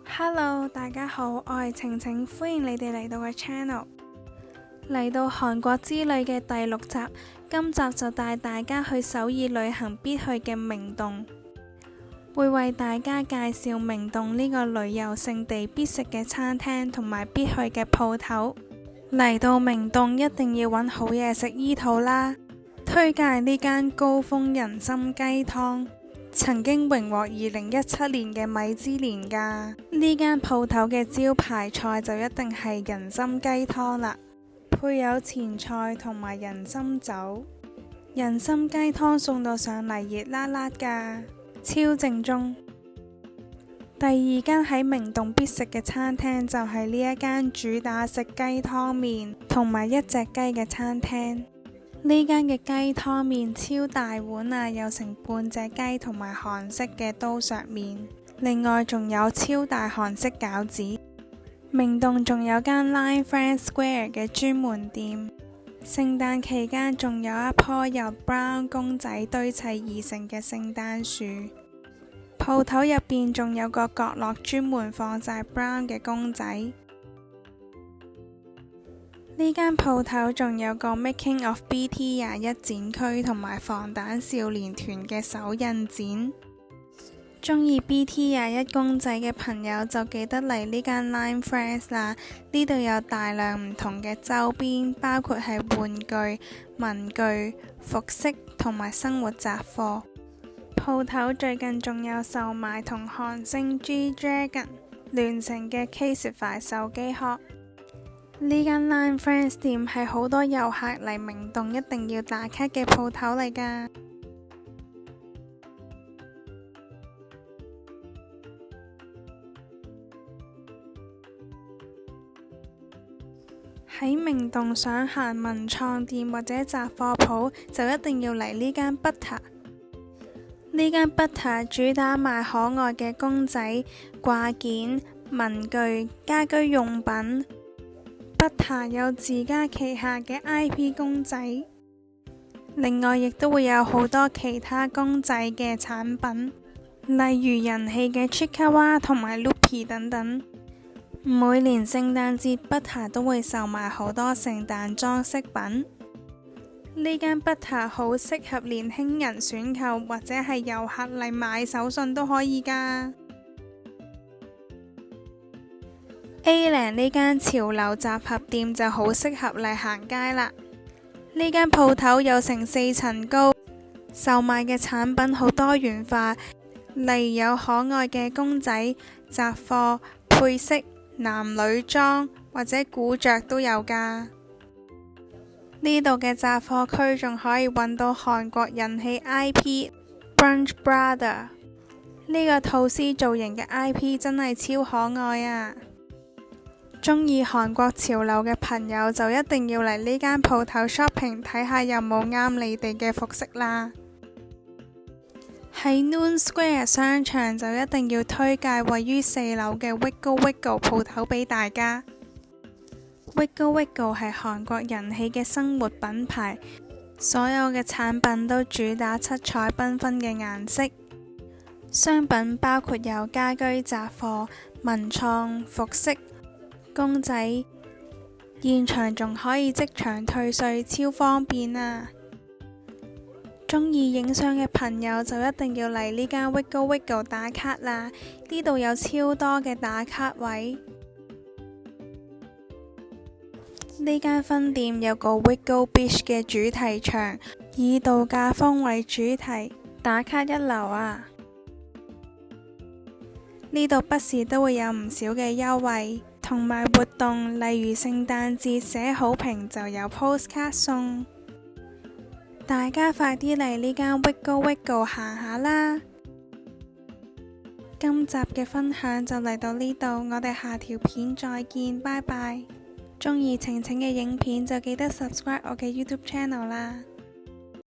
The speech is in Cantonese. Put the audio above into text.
Hello，大家好，我係晴晴，歡迎你哋嚟到個 channel。嚟到韓國之旅嘅第6集，今集就帶大家去首爾旅行必去嘅明洞，會為大家介紹明洞呢個旅遊勝地必食嘅餐廳同埋必去嘅鋪頭。嚟到明洞一定要揾好嘢食醫肚啦，推介呢間高峰人參雞湯。曾經榮獲2017年嘅米芝蓮㗎。呢間鋪頭嘅招牌菜就一定係人參雞湯啦，配有前菜同埋人參酒。人參雞湯送到上嚟熱辣辣㗎，超正宗。第二間喺明洞必食嘅餐廳就係呢一間主打食雞湯麵同埋一隻雞嘅餐廳。呢間嘅雞湯麵超大碗啊，有成半隻雞同埋韓式嘅刀削麵，另外仲有超大韓式餃子。明洞仲有間 Line Friend Square 嘅專門店，聖誕期間仲有一棵由 Brown 公仔堆砌而成嘅聖誕樹，鋪頭入邊仲有個角落專門放晒 Brown 嘅公仔。呢間鋪頭仲有個 Making of BT21展區同埋防彈少年團嘅手印展，中意 BT21公仔嘅朋友就記得嚟呢間 Line Friends 啦。呢度有大量唔同嘅周邊，包括係玩具、文具、服飾同埋生活雜貨。鋪頭最近仲有售賣同韓星 G Dragon 聯成嘅 Casetify 手機殼。呢間 Line Friends 店係好多遊客嚟明洞一定要打卡嘅鋪頭嚟㗎。喺明洞想行文創店或者雜貨鋪，就一定要嚟呢間 Butter。呢間 Butter 主打賣可愛嘅公仔、掛件、文具、家居用品。Butter 有自家旗下嘅 IP 公仔，另外亦都會有好多其他公仔嘅產品，例如人氣嘅 Chikawa 同埋 Loopy 等等。每年聖誕節 Butter 都會售賣好多聖誕裝飾品。呢間 Butter 好適合年輕人選購，或者係遊客嚟買手信都可以㗎。A0呢間潮流集合店就好適合嚟行街啦。呢間鋪頭有成4層高，售賣嘅產品好多元化，例如有可愛嘅公仔、雜貨、配飾、男女裝或者古着都有㗎。呢度嘅雜貨區仲可以揾到韓國人氣 IP Brunch Brother， 呢個吐司造型嘅 IP 真係超可愛啊！中意韓國潮流嘅朋友就一定要嚟呢間鋪頭 shopping， 睇下有冇啱你哋嘅服飾啦。喺 Noon Square 商場就一定要推介位於4樓嘅 Wiggle Wiggle 鋪頭俾大家。Wiggle Wiggle 係韓國人氣嘅生活品牌，所有嘅產品都主打七彩繽紛嘅顏色。商品包括有家居雜貨、文創、服飾、公仔，現場仲可以即場退稅，超方便啊！中意影相嘅朋友就一定要嚟呢間 Wiggle Wiggle 打卡啦！呢度有超多嘅打卡位。呢間分店有個 Wiggle Beach 嘅主題場，以度假風為主題，打卡一流啊！呢度不時都會有唔少嘅優惠同埋活動，例如聖誕節寫好評就有 postcard 送。大家快啲嚟呢間 Wiggle Wiggle 行下啦！今集嘅分享就嚟到呢度，我哋下條片再見，拜拜！中意晴晴嘅影片就記得 subscribe 我嘅 YouTube channel 啦〜